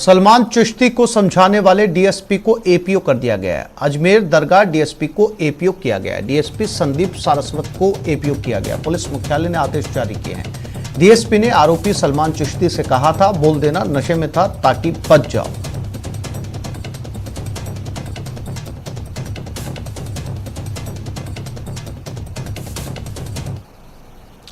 सलमान चिश्ती को समझाने वाले डीएसपी को एपीओ कर दिया गया है। अजमेर दरगाह डीएसपी को एपीओ किया गया है। डीएसपी संदीप सारस्वत को एपीओ किया गया। पुलिस मुख्यालय ने आदेश जारी किए हैं। डीएसपी ने आरोपी सलमान चिश्ती से कहा था, बोल देना नशे में था ताकि बच जाओ।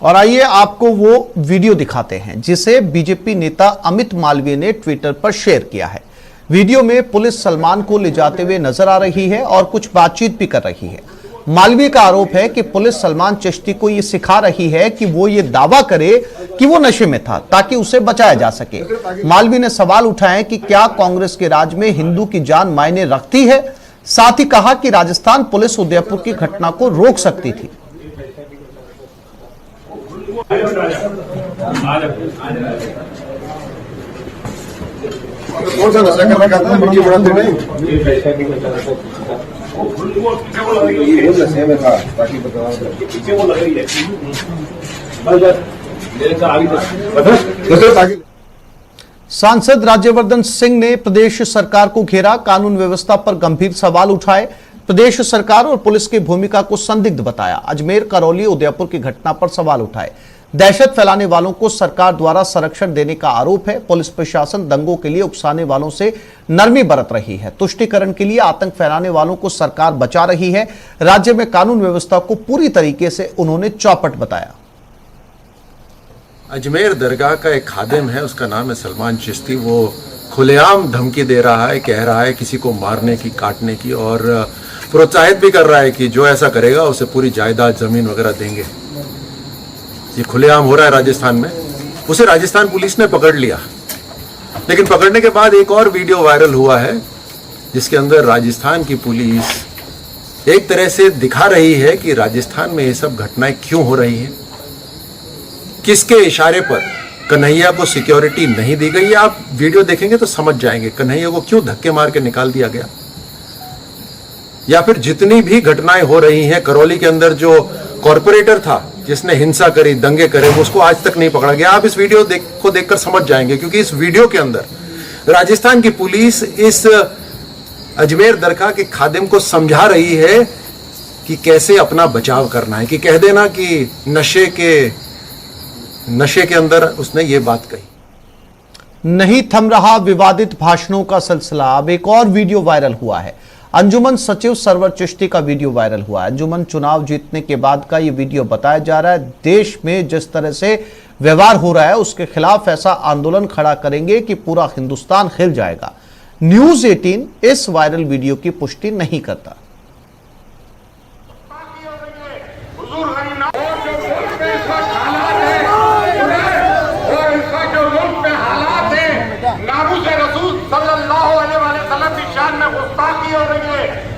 और आइए आपको वो वीडियो दिखाते हैं जिसे बीजेपी नेता अमित मालवीय ने ट्विटर पर शेयर किया है। वीडियो में पुलिस सलमान को ले जाते हुए नजर आ रही है और कुछ बातचीत भी कर रही है। मालवीय का आरोप है कि पुलिस सलमान चिश्ती को ये सिखा रही है कि वो ये दावा करे कि वो नशे में था ताकि उसे बचाया जा सके। मालवीय ने सवाल उठाए कि क्या कांग्रेस के राज में हिंदू की जान मायने रखती है। साथ ही कहा कि राजस्थान पुलिस उदयपुर की घटना को रोक सकती थी। कौन सा नशा करना कहते हैं मिट्टी बढ़ाते नहीं वो नशे में था ताकि पीछे वो लग रही है। सांसद राज्यवर्धन सिंह ने प्रदेश सरकार को घेरा। कानून व्यवस्था पर गंभीर सवाल उठाए। प्रदेश सरकार और पुलिस की भूमिका को संदिग्ध बताया। अजमेर, करौली, उदयपुर की घटना पर सवाल उठाए। दहशत फैलाने वालों को सरकार द्वारा संरक्षण देने का आरोप है। पुलिस प्रशासन दंगों के लिए उकसाने वालों से नरमी बरत रही है। तुष्टीकरण के लिए आतंक फैलाने वालों को सरकार बचा रही है। राज्य में कानून व्यवस्था को पूरी तरीके से उन्होंने चौपट बताया। अजमेर दरगाह का एक खादिम है, उसका नाम है सलमान चिश्ती। वो खुलेआम धमकी दे रहा है, कह रहा है किसी को मारने की, काटने की, और प्रोत्साहित भी कर रहा है कि जो ऐसा करेगा उसे पूरी जायदाद, जमीन वगैरह देंगे। ये खुलेआम हो रहा है राजस्थान में। उसे राजस्थान पुलिस ने पकड़ लिया, लेकिन पकड़ने के बाद एक और वीडियो वायरल हुआ है जिसके अंदर राजस्थान की पुलिस एक तरह से दिखा रही है कि राजस्थान में ये सब घटनाएं क्यों हो रही हैं, किसके इशारे पर कन्हैया को सिक्योरिटी नहीं दी गई। आप वीडियो देखेंगे तो समझ जाएंगे कन्हैया को क्यों धक्के मार के निकाल दिया गया। या फिर जितनी भी घटनाएं हो रही हैं, करौली के अंदर जो कॉर्पोरेटर था जिसने हिंसा करी, दंगे करे, वो उसको आज तक नहीं पकड़ा गया। आप इस वीडियो को देखकर समझ जाएंगे, क्योंकि इस वीडियो के अंदर राजस्थान की पुलिस इस अजमेर दरगाह के खादिम को समझा रही है कि कैसे अपना बचाव करना है। कि कह देना कि नशे के अंदर उसने ये बात कही। नहीं थम रहा विवादित भाषणों का सिलसिला। अब एक और वीडियो वायरल हुआ है। अंजुमन सचिव सरवर चिश्ती का वीडियो वायरल हुआ है। अंजुमन चुनाव जीतने के बाद का ये वीडियो बताया जा रहा है। देश में जिस तरह से व्यवहार हो रहा है उसके खिलाफ ऐसा आंदोलन खड़ा करेंगे कि पूरा हिंदुस्तान हिल जाएगा। न्यूज 18 इस वायरल वीडियो की पुष्टि नहीं करता।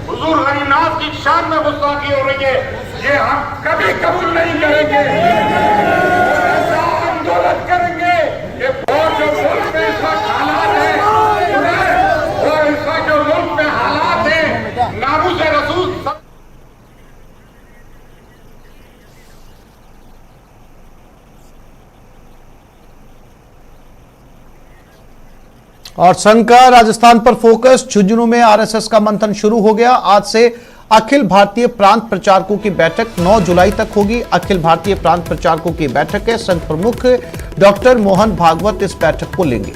हुजूर गरीनाथ की शान में गुस्ताखी हो रही है। ये हम कभी कबूल नहीं करेंगे। ऐसा आंदोलन करेंगे कि वो जो मुल्क में इस वक्त हालात है, वो इस वक्त जो मुल्क में हालात है, नामूस रसूल। और संघ का राजस्थान पर फोकस। झुंझुनू में आरएसएस का मंथन शुरू हो गया। आज से अखिल भारतीय प्रांत प्रचारकों की बैठक 9 जुलाई तक होगी। अखिल भारतीय प्रांत प्रचारकों की बैठक है। संघ प्रमुख डॉक्टर मोहन भागवत इस बैठक को लेंगे।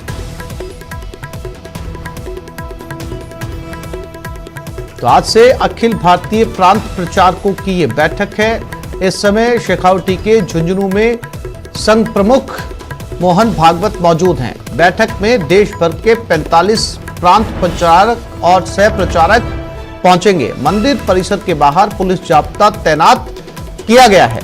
तो आज से अखिल भारतीय प्रांत प्रचारकों की यह बैठक है। इस समय शेखावटी के झुंझुनू में संघ प्रमुख मोहन भागवत मौजूद हैं। बैठक में देश भर के 45 प्रांत प्रचारक और सह प्रचारक पहुंचेंगे। मंदिर परिसर के बाहर पुलिस जाब्ता तैनात किया गया है।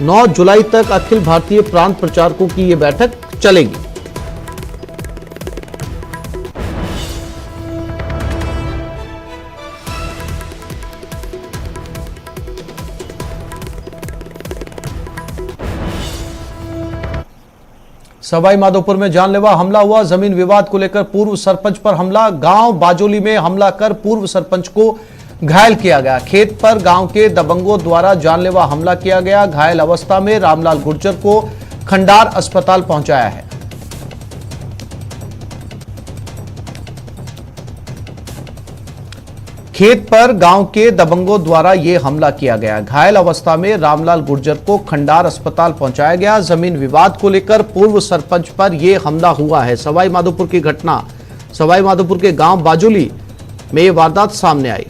नौ जुलाई तक अखिल भारतीय प्रांत प्रचारकों की यह बैठक चलेगी। सवाई माधोपुर में जानलेवा हमला हुआ। जमीन विवाद को लेकर पूर्व सरपंच पर हमला। गांव बाजोली में हमला कर पूर्व सरपंच को घायल किया गया। खेत पर गांव के दबंगों द्वारा जानलेवा हमला किया गया। घायल अवस्था में रामलाल गुर्जर को खंडार अस्पताल पहुंचाया है। खेत पर गांव के दबंगों द्वारा यह हमला किया गया। घायल अवस्था में रामलाल गुर्जर को खंडार अस्पताल पहुंचाया गया। जमीन विवाद को लेकर पूर्व सरपंच पर यह हमला हुआ है। सवाई माधोपुर की घटना, सवाई माधोपुर के गांव बाजोली में यह वारदात सामने आई।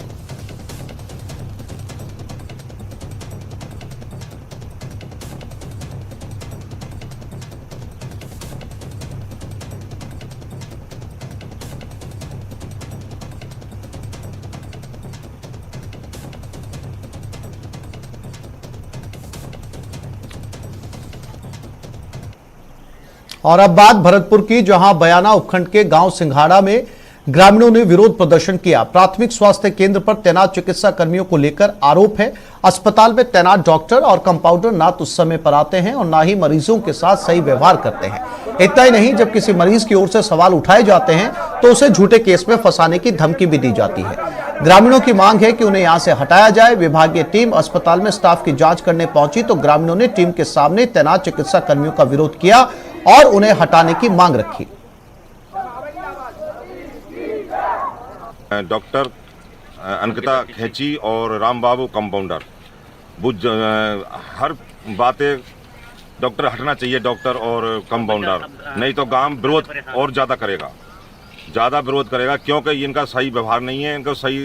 और अब बात भरतपुर की, जहां बयाना उपखंड के गांव सिंघाड़ा में ग्रामीणों ने विरोध प्रदर्शन किया। प्राथमिक स्वास्थ्य केंद्र पर तैनात चिकित्सा कर्मियों को लेकर आरोप है। अस्पताल में तैनात डॉक्टर और कंपाउंडर ना तो समय पर आते हैं और ना ही मरीजों के साथ सही व्यवहार करते हैं। इतना ही नहीं, जब किसी मरीज की ओर से सवाल उठाए जाते हैं तो उसे झूठे केस में फंसाने की धमकी भी दी जाती है। ग्रामीणों की मांग है कि उन्हें यहां से हटाया जाए। विभागीय टीम अस्पताल में स्टाफ की जांच करने पहुंची तो ग्रामीणों ने टीम के सामने तैनात चिकित्सा कर्मियों का विरोध किया और उन्हें हटाने की मांग रखी। डॉक्टर अंकिता खेची और राम बाबू कंपाउंडर हर बातें डॉक्टर हटना चाहिए, डॉक्टर और कंपाउंडर, नहीं तो गांव विरोध और ज़्यादा विरोध करेगा क्योंकि इनका सही व्यवहार नहीं है, इनका सही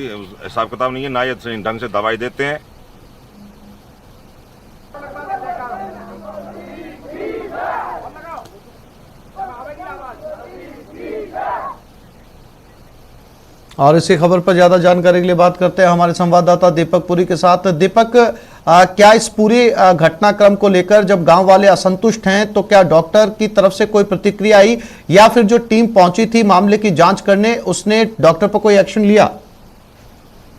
हिसाब किताब नहीं है, ना ये ढंग से दवाई देते हैं। और इसी खबर पर ज्यादा जानकारी के लिए बात करते हैं हमारे संवाददाता दीपक पुरी के साथ। दीपक, क्या इस पूरी घटनाक्रम को लेकर जब गांव वाले असंतुष्ट हैं तो क्या डॉक्टर की तरफ से कोई प्रतिक्रिया आई या फिर जो टीम पहुंची थी मामले की जांच करने, उसने डॉक्टर पर कोई एक्शन लिया?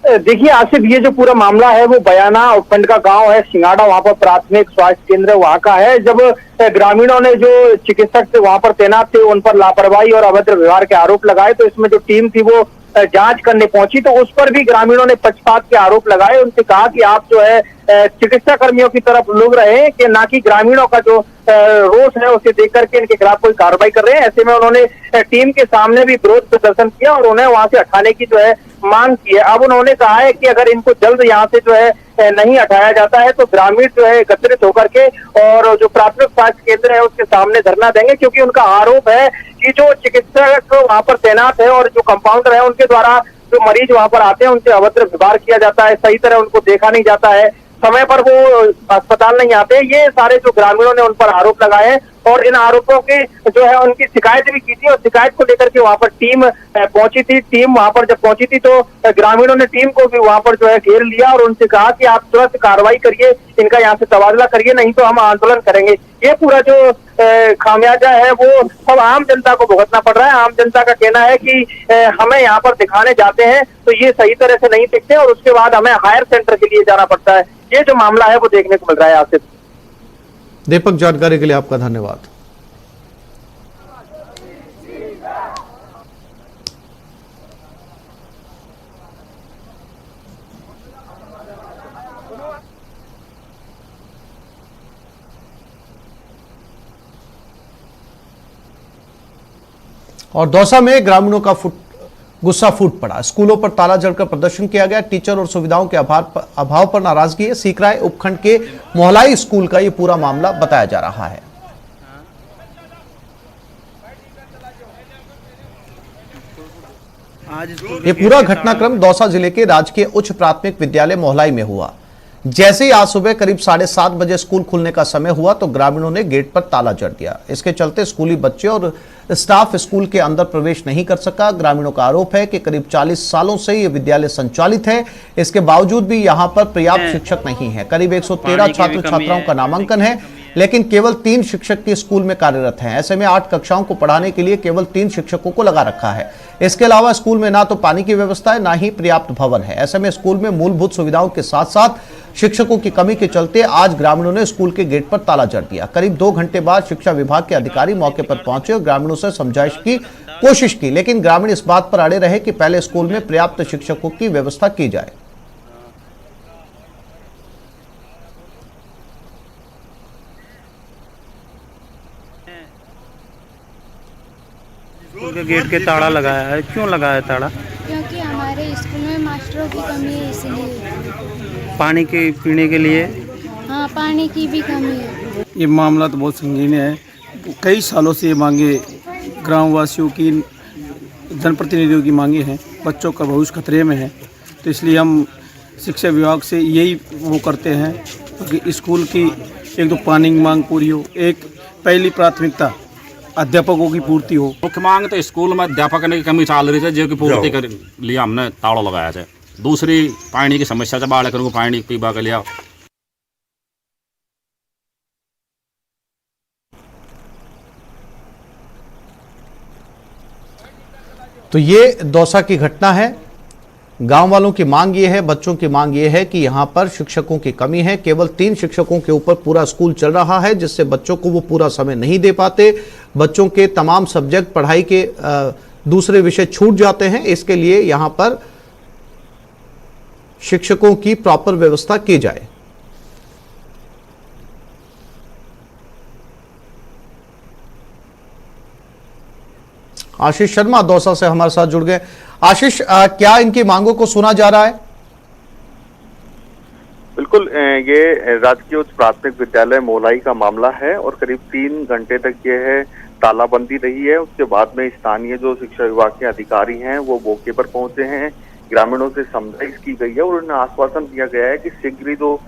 देखिए आसिफ, ये जो पूरा मामला है वो बयाना उपखंड का गांव है सिंघाड़ा, वहां पर प्राथमिक स्वास्थ्य केंद्र वहां का है। जब ग्रामीणों ने जो चिकित्सक थे वहां पर तैनात थे उन पर लापरवाही और अभद्र व्यवहार के आरोप लगाए तो इसमें जो टीम थी वो जांच करने पहुंची तो उस पर भी ग्रामीणों ने पक्षपात के आरोप लगाए। उनसे कहा कि आप जो है चिकित्सा कर्मियों की तरफ लोग रहे कि ना कि ग्रामीणों का जो रोष है उसे देख करके इनके खिलाफ कोई कार्रवाई कर रहे हैं। ऐसे में उन्होंने टीम के सामने भी विरोध प्रदर्शन किया और उन्हें वहां से हटाने की जो है मांग की है। अब उन्होंने कहा है कि अगर इनको जल्द यहाँ से जो है नहीं हटाया जाता है तो ग्रामीण जो है एकत्रित होकर के और जो प्राथमिक स्वास्थ्य केंद्र है उसके सामने धरना देंगे, क्योंकि उनका आरोप है कि जो चिकित्सक वहां पर तैनात है और जो कंपाउंडर है उनके द्वारा जो मरीज वहां पर आते हैं उनसे अभद्र व्यवहार किया जाता है, सही तरह उनको देखा नहीं जाता है, समय पर वो अस्पताल नहीं आते। ये सारे जो ग्रामीणों ने उन पर आरोप लगाए हैं और इन आरोपों के जो है उनकी शिकायत भी की थी और शिकायत को लेकर के वहां पर टीम पहुंची थी। टीम वहां पर जब पहुंची थी तो ग्रामीणों ने टीम को भी वहां पर जो है घेर लिया और उनसे कहा कि आप तुरंत कार्रवाई करिए, इनका यहाँ से तबादला करिए, नहीं तो हम आंदोलन करेंगे। ये पूरा जो खामियाजा है वो सब आम जनता को भुगतना पड़ रहा है। आम जनता का कहना है कि हमें यहाँ पर दिखाने जाते हैं तो ये सही तरह से नहीं दिखते और उसके बाद हमें हायर सेंटर के लिए जाना पड़ता है। ये जो मामला है वो देखने को मिल रहा है। आसिफ, दीपक, जानकारी के लिए आपका धन्यवाद। और दौसा में ग्रामीणों का गुस्सा फूट पड़ा। स्कूलों पर ताला जड़कर प्रदर्शन किया गया। टीचर और सुविधाओं के अभाव पर नाराजगी है। सीकराय उपखंड के मोहलाई स्कूल का ये पूरा मामला बताया जा रहा है। ये पूरा घटनाक्रम दौसा जिले के राजकीय उच्च प्राथमिक विद्यालय मोहलाई में हुआ। जैसे ही आज सुबह करीब 7:30 बजे स्कूल खुलने का समय हुआ तो ग्रामीणों ने गेट पर ताला जड़ दिया। इसके चलते स्कूली बच्चे और स्टाफ स्कूल के अंदर प्रवेश नहीं कर सका। ग्रामीणों का आरोप है कि करीब 40 सालों से ये विद्यालय संचालित है, इसके बावजूद भी यहाँ पर पर्याप्त शिक्षक नहीं है। करीब 113 छात्र छात्राओं का नामांकन है, लेकिन केवल 3 शिक्षक के स्कूल में कार्यरत हैं। ऐसे में 8 कक्षाओं को पढ़ाने के लिए केवल 3 शिक्षकों को लगा रखा है। इसके अलावा स्कूल में ना तो पानी की व्यवस्था है, ना ही पर्याप्त भवन है। ऐसे में स्कूल में मूलभूत सुविधाओं के साथ साथ शिक्षकों की कमी के चलते आज ग्रामीणों ने स्कूल के गेट पर ताला जड़ दिया। करीब 2 घंटे बाद शिक्षा विभाग के अधिकारी मौके पर पहुंचे और ग्रामीणों से समझाइश की कोशिश की, लेकिन ग्रामीण इस बात पर अड़े रहे कि पहले स्कूल में पर्याप्त शिक्षकों की व्यवस्था की जाए। स्कूल के गेट के ताला लगाया है, क्यों लगाया ताला? क्योंकि हमारे स्कूल में मास्टरों की कमी है, इसलिए। पानी के पीने के लिए? हाँ, पानी की भी कमी है। ये मामला तो बहुत संगीन है। कई सालों से ये मांगे ग्रामवासियों की, जनप्रतिनिधियों की मांगे हैं। बच्चों का भविष्य खतरे में है, तो इसलिए हम शिक्षा विभाग से यही वो करते हैं कि स्कूल की एक तो पानी की मांग पूरी हो, एक पहली प्राथमिकता अध्यापकों की पूर्ति हो। मुख्य मांग तो स्कूल में अध्यापक की कमी चल रही है, जो की पूर्ति के लिए हमने ताला लगाया है। दूसरी पानी की समस्या से बालकों को पानी पीवा के लिए। तो ये दौसा की घटना है। गांव वालों की मांग ये है, बच्चों की मांग ये है कि यहां पर शिक्षकों की कमी है। केवल 3 शिक्षकों के ऊपर पूरा स्कूल चल रहा है, जिससे बच्चों को वो पूरा समय नहीं दे पाते। बच्चों के तमाम सब्जेक्ट पढ़ाई के दूसरे विषय छूट जाते हैं। इसके लिए यहां पर शिक्षकों की प्रॉपर व्यवस्था की जाए। आशीष शर्मा दौसा से हमारे साथ जुड़ गए। आशीष, क्या इनकी मांगों को सुना जा रहा है? बिल्कुल, ये राजकीय उच्च प्राथमिक विद्यालय मोलाई का मामला है और करीब 3 घंटे तक ये है तालाबंदी रही है। उसके बाद में स्थानीय जो शिक्षा विभाग के अधिकारी हैं वो मौके पर पहुंचे हैं। ग्रामीणों से समझाइश की गई है और उन्हें आश्वासन दिया गया है कि शीघ्र ही जो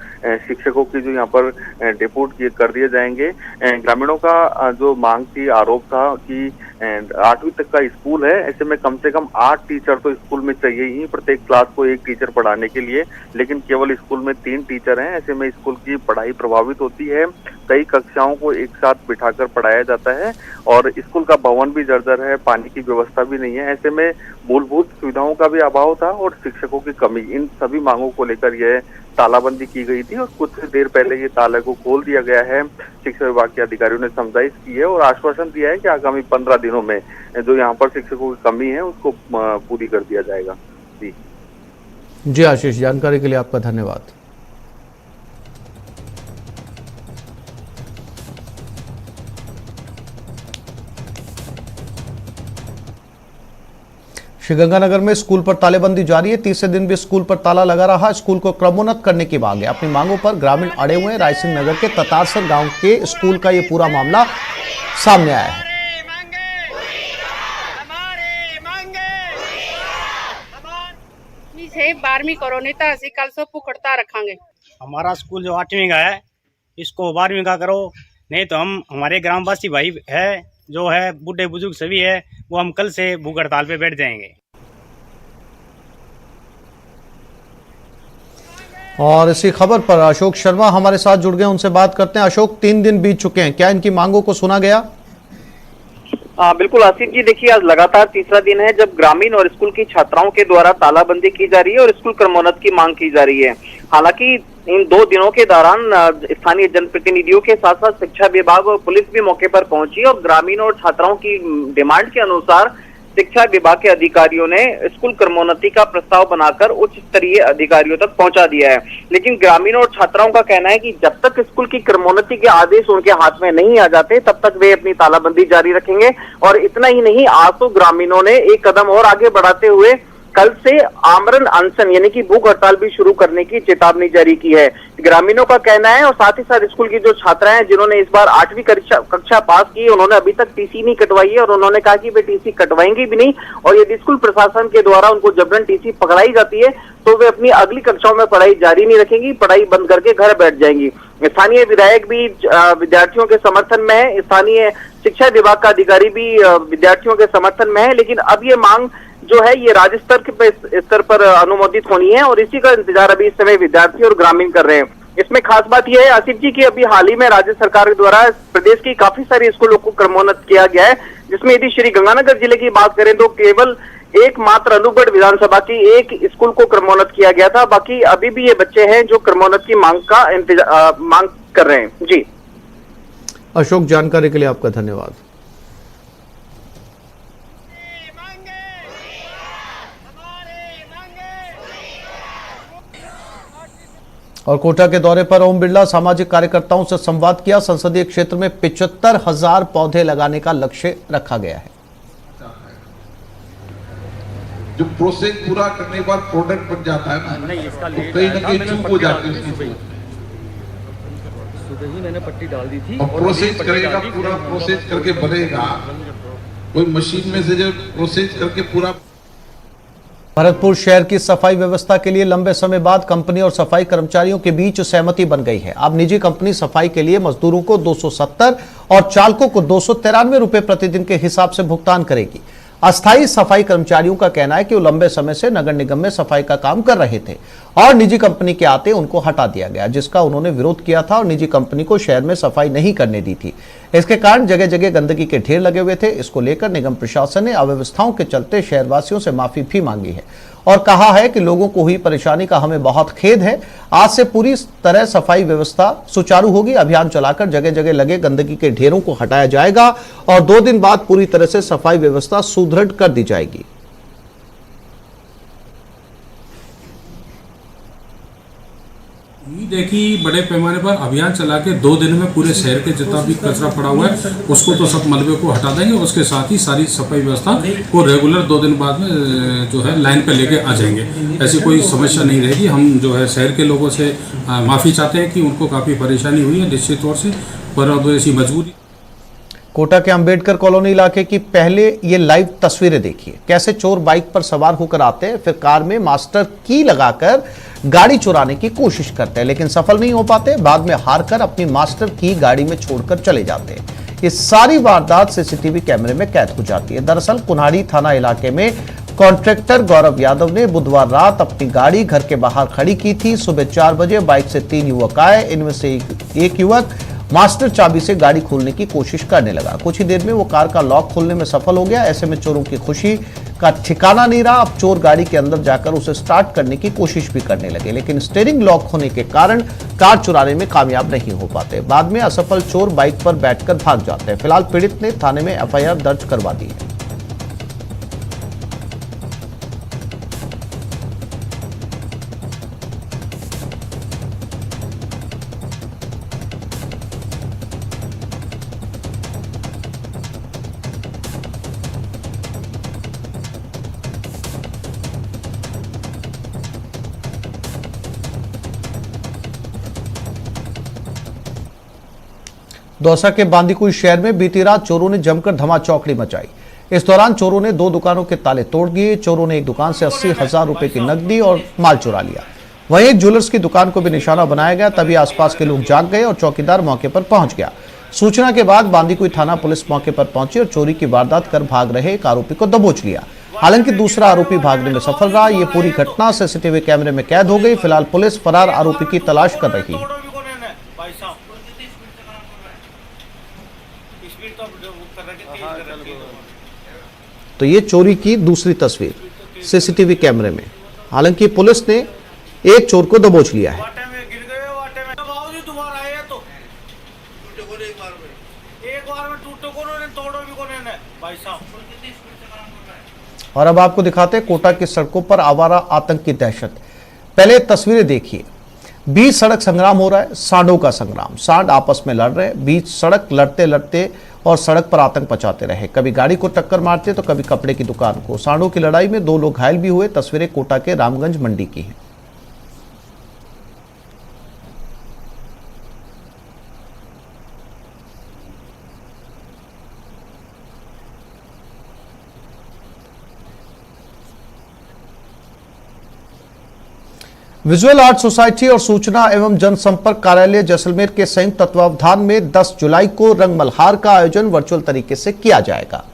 शिक्षकों की जो यहाँ पर डिपोर्ट कर दिए जाएंगे। ग्रामीणों का जो मांग थी, आरोप था कि 8वीं तक का स्कूल है, ऐसे में कम से कम 8 टीचर तो स्कूल में चाहिए ही, प्रत्येक क्लास को 1 टीचर पढ़ाने के लिए, लेकिन केवल स्कूल में 3 टीचर हैं। ऐसे में स्कूल की पढ़ाई प्रभावित होती है। कई कक्षाओं को एक साथ बिठाकर पढ़ाया जाता है और स्कूल का भवन भी जर्जर है, पानी की व्यवस्था भी नहीं है। ऐसे में मूलभूत सुविधाओं का भी अभाव था और शिक्षकों की कमी, इन सभी मांगों को लेकर यह तालाबंदी की गई थी और कुछ देर पहले ये ताले को खोल दिया गया है। शिक्षा विभाग के अधिकारियों ने समझाइश की है और आश्वासन दिया है कि आगामी 15 दिनों में जो यहाँ पर शिक्षकों की कमी है उसको पूरी कर दिया जाएगा। जी आशीष, जानकारी के लिए आपका धन्यवाद। श्रीगंगानगर में स्कूल पर तालेबंदी जारी है। तीसरे दिन भी स्कूल पर ताला लगा रहा। स्कूल को क्रमोन्नत करने की मांग है। अपनी मांगों पर ग्रामीण अड़े हुए हैं। रायसिंह नगर के ततारसर गांव के स्कूल का ये पूरा मामला सामने आया है। 12वीं कोरोनी था, असी कल से पुकड़ता रखेंगे। हमारा स्कूल जो 8वीं का है, इसको 12वीं का करो, नहीं तो हम हमारे ग्रामवासी भाई है जो है बूढ़े बुजुर्ग सभी है, वो हम कल से भूख हड़ताल पे बैठ जाएंगे। और इसी खबर पर अशोक शर्मा हमारे साथ जुड़ गए, उनसे बात करते हैं। अशोक, 3 दिन बीत चुके हैं, क्या इनकी मांगों को सुना गया? बिल्कुल आसिफ जी, देखिए आज लगातार तीसरा दिन है जब ग्रामीण और स्कूल की छात्राओं के द्वारा तालाबंदी की जा रही है और स्कूल क्रमोन्नत की मांग की जा रही है। हालांकि इन 2 दिनों के दौरान स्थानीय जनप्रतिनिधियों के साथ साथ शिक्षा विभाग और पुलिस भी मौके पर पहुंची और ग्रामीण और छात्राओं की डिमांड के अनुसार शिक्षा विभाग के अधिकारियों ने स्कूल क्रमोन्नति का प्रस्ताव बनाकर उच्च स्तरीय अधिकारियों तक पहुंचा दिया है। लेकिन ग्रामीण और छात्राओं का कहना है कि जब तक स्कूल की क्रमोन्नति के आदेश उनके हाथ में नहीं आ जाते तब तक वे अपनी तालाबंदी जारी रखेंगे। और इतना ही नहीं, आज तो ग्रामीणों ने एक कदम और आगे बढ़ाते हुए कल से आमरण अनशन यानी कि भूख हड़ताल भी शुरू करने की चेतावनी जारी की है। ग्रामीणों का कहना है और साथ ही साथ स्कूल की जो छात्रा हैं जिन्होंने इस बार 8वीं कक्षा पास की, उन्होंने अभी तक टीसी नहीं कटवाई है और उन्होंने कहा कि वे टीसी कटवाएंगे भी नहीं और यदि स्कूल प्रशासन के द्वारा उनको जबरन टीसी पकड़ाई जाती है तो वे अपनी अगली कक्षाओं में पढ़ाई जारी नहीं रखेंगी, पढ़ाई बंद करके घर बैठ जाएंगी। स्थानीय विधायक भी विद्यार्थियों के समर्थन में है, स्थानीय शिक्षा विभाग का अधिकारी भी विद्यार्थियों के समर्थन में है। लेकिन अब ये मांग जो है ये राज्य स्तर पर अनुमोदित होनी है और इसी का इंतजार अभी इस समय विद्यार्थी और ग्रामीण कर रहे हैं। इसमें खास बात यह है आसिफ जी की अभी हाल ही में राज्य सरकार द्वारा प्रदेश की काफी सारी स्कूलों को क्रमोन्नत किया गया है, जिसमें यदि श्री गंगानगर जिले की बात करें तो केवल एकमात्र अनूपगढ़ विधानसभा की एक स्कूल को क्रमोन्नत किया गया था। बाकी अभी भी ये बच्चे हैं जो क्रमोन्नत की मांग कर रहे हैं। जी अशोक, जानकारी के लिए आपका धन्यवाद। और कोटा के दौरे पर ओम बिरला सामाजिक कार्यकर्ताओं से संवाद किया। संसदीय क्षेत्र में 75,000 पौधे लगाने का लक्ष्य रखा गया है। जो प्रोसेस पूरा करने के बाद प्रोडक्ट बन जाता है ना, कहीं ना कहीं चूक हो जाती है उसकी। सुबह ही मैंने पट्टी डाल दी थी और प्रोसेस करेगा, पूरा प्रोसेस करके बनेगा, कोई मशीन में से जब प्रोसेस करके पूरा। भरतपुर शहर की सफाई व्यवस्था के लिए लंबे समय बाद कंपनी और सफाई कर्मचारियों के बीच सहमति बन गई है। अब निजी कंपनी सफाई के लिए मजदूरों को 270 और चालकों को 293 रुपए प्रतिदिन के हिसाब से भुगतान करेगी। अस्थायी सफाई कर्मचारियों का कहना है कि वो लंबे समय से नगर निगम में सफाई का काम कर रहे थे और निजी कंपनी के आते उनको हटा दिया गया, जिसका उन्होंने विरोध किया था और निजी कंपनी को शहर में सफाई नहीं करने दी थी। इसके कारण जगह जगह गंदगी के ढेर लगे हुए थे। इसको लेकर निगम प्रशासन ने अव्यवस्थाओं के चलते शहरवासियों से माफी भी मांगी है और कहा है कि लोगों को हुई परेशानी का हमें बहुत खेद है। आज से पूरी तरह सफाई व्यवस्था सुचारू होगी। अभियान चलाकर जगह जगह लगे गंदगी के ढेरों को हटाया जाएगा और 2 दिन बाद पूरी तरह से सफाई व्यवस्था सुदृढ़ कर दी जाएगी। उम्मीद है कि बड़े पैमाने पर अभियान चला के 2 दिन में पूरे शहर के जितना भी कचरा पड़ा हुआ है उसको तो सब मलबे को हटा देंगे। उसके साथ ही सारी सफाई व्यवस्था को रेगुलर 2 दिन बाद में जो है लाइन पे लेके आ जाएंगे। ऐसी कोई समस्या नहीं रहेगी। हम जो है शहर के लोगों से माफ़ी चाहते हैं कि उनको काफ़ी परेशानी हुई है निश्चित तौर से, पर अब ऐसी मजबूरी। कोटा के अंबेडकर कॉलोनी इलाके की पहले ये लाइव तस्वीरें देखिए। कैसे चोर बाइक पर सवार होकर आते हैं, फिर कार में मास्टर की लगाकर गाड़ी चुराने की कोशिश करते हैं, लेकिन सफल नहीं हो पाते। बाद में हार कर अपनी मास्टर की गाड़ी में छोड़कर चले जाते हैं। ये सारी वारदात सीसीटीवी कैमरे में कैद हो जाती है। दरअसल कुन्हाड़ी थाना इलाके में कॉन्ट्रैक्टर गौरव यादव ने बुधवार रात अपनी गाड़ी घर के बाहर खड़ी की थी। सुबह 4 बजे बाइक से 3 युवक आए। इनमें से एक युवक मास्टर चाबी से गाड़ी खोलने की कोशिश करने लगा। कुछ ही देर में वो कार का लॉक खोलने में सफल हो गया। ऐसे में चोरों की खुशी का ठिकाना नहीं रहा। अब चोर गाड़ी के अंदर जाकर उसे स्टार्ट करने की कोशिश भी करने लगे, लेकिन स्टीयरिंग लॉक होने के कारण कार चुराने में कामयाब नहीं हो पाते। बाद में असफल चोर बाइक पर बैठकर भाग जाते हैं। फिलहाल पीड़ित ने थाने में एफआईआर दर्ज करवा दी है। दौसा के बांदीकुई शहर में बीती रात चोरों ने जमकर धमाचौकड़ी मचाई। इस दौरान चोरों ने 2 दुकानों के ताले तोड़ दिए। चोरों ने एक दुकान से 80,000 रुपए की नकदी और माल चुरा लिया। वहीं एक ज्वेलर्स की दुकान को भी निशाना बनाया गया। तभी आसपास के लोग जाग गए और चौकीदार मौके पर पहुंच गया। सूचना के बाद बांदीकुई थाना पुलिस मौके पर पहुंची और चोरी की वारदात कर भाग रहे एक आरोपी को दबोच लिया। हालांकि दूसरा आरोपी भागने में सफल रहा। ये पूरी घटना सीसीटीवी कैमरे में कैद हो गई। फिलहाल पुलिस फरार आरोपी की तलाश कर रही है। तो ये चोरी की दूसरी तस्वीर सीसीटीवी कैमरे में। हालांकि पुलिस ने एक चोर को दबोच लिया है। और अब आपको दिखाते हैं कोटा की सड़कों पर आवारा आतंक की दहशत। पहले तस्वीरें देखिए। बीच सड़क संग्राम हो रहा है, सांडों का संग्राम। सांड आपस में लड़ रहे हैं। बीच सड़क लड़ते लड़ते और सड़क पर आतंक मचाते रहे। कभी गाड़ी को टक्कर मारते तो कभी कपड़े की दुकान को। सांडों की लड़ाई में 2 लोग घायल भी हुए। तस्वीरें कोटा के रामगंज मंडी की हैं। विजुअल आर्ट सोसाइटी और सूचना एवं जनसंपर्क कार्यालय जैसलमेर के संयुक्त तत्वावधान में 10 जुलाई को रंग मल्हार का आयोजन वर्चुअल तरीके से किया जाएगा।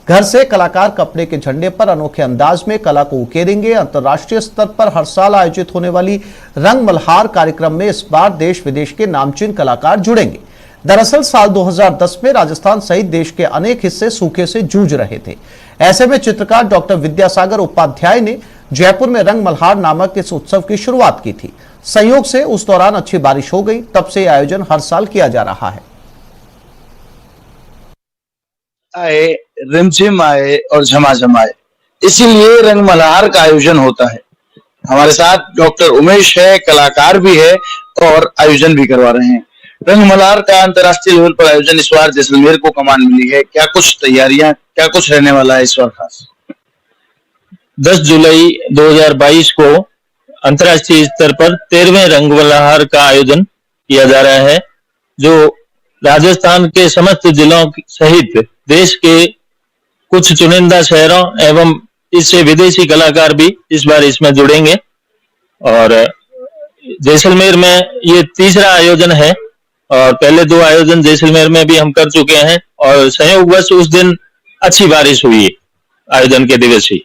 घर से कलाकार कपड़े के झंडे पर अनोखे अंदाज में कला को उकेरेंगे। अंतर्राष्ट्रीय स्तर पर हर साल आयोजित होने वाली रंग मल्हार कार्यक्रम में इस बार देश विदेश के नामचीन कलाकार जुड़ेंगे। दरअसल साल 2010 में राजस्थान सहित देश के अनेक हिस्से सूखे से जूझ रहे थे। ऐसे में चित्रकार डॉक्टर विद्यासागर उपाध्याय ने जयपुर में रंग मल्हार नामक इस उत्सव की शुरुआत की थी। संयोग से उस दौरान अच्छी बारिश हो गई, तब से आयोजन हर साल किया जा रहा है। आए, रिमझिम आए और झमाझम आए, इसीलिए रंग मल्हार का आयोजन होता है। हमारे साथ डॉक्टर उमेश है, कलाकार भी है और आयोजन भी करवा रहे हैं। रंग मल्हार का अंतर्राष्ट्रीय लेवल पर आयोजन इस बार जैसलमेर को कमान मिली है। क्या कुछ तैयारियां, क्या कुछ रहने वाला है इस बार खास? 10 जुलाई 2022 को अंतर्राष्ट्रीय स्तर पर 13वें रंग मल्हार का आयोजन किया जा रहा है, जो राजस्थान के समस्त जिलों सहित देश के कुछ चुनिंदा शहरों एवं इससे विदेशी कलाकार भी इस बार इसमें जुड़ेंगे। और जैसलमेर में ये तीसरा आयोजन है और पहले 2 आयोजन जैसलमेर में भी हम कर चुके हैं और संयोगवश उस दिन अच्छी बारिश हुई आयोजन के दिवस ही।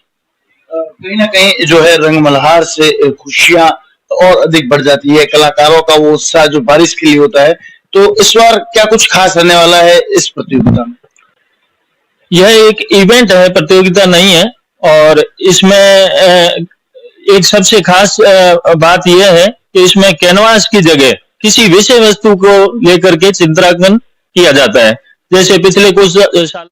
कहीं ना कहीं जो है रंग मल्हार से खुशियां और अधिक बढ़ जाती है, कलाकारों का वो उत्साह जो बारिश के लिए होता है। तो इस बार क्या कुछ खास रहने वाला है इस प्रतियोगिता में? यह एक इवेंट है, प्रतियोगिता नहीं है। और इसमें एक सबसे खास बात यह है कि इसमें कैनवास की जगह किसी विषय वस्तु को लेकर के चित्रांकन किया जाता है। जैसे पिछले कुछ साल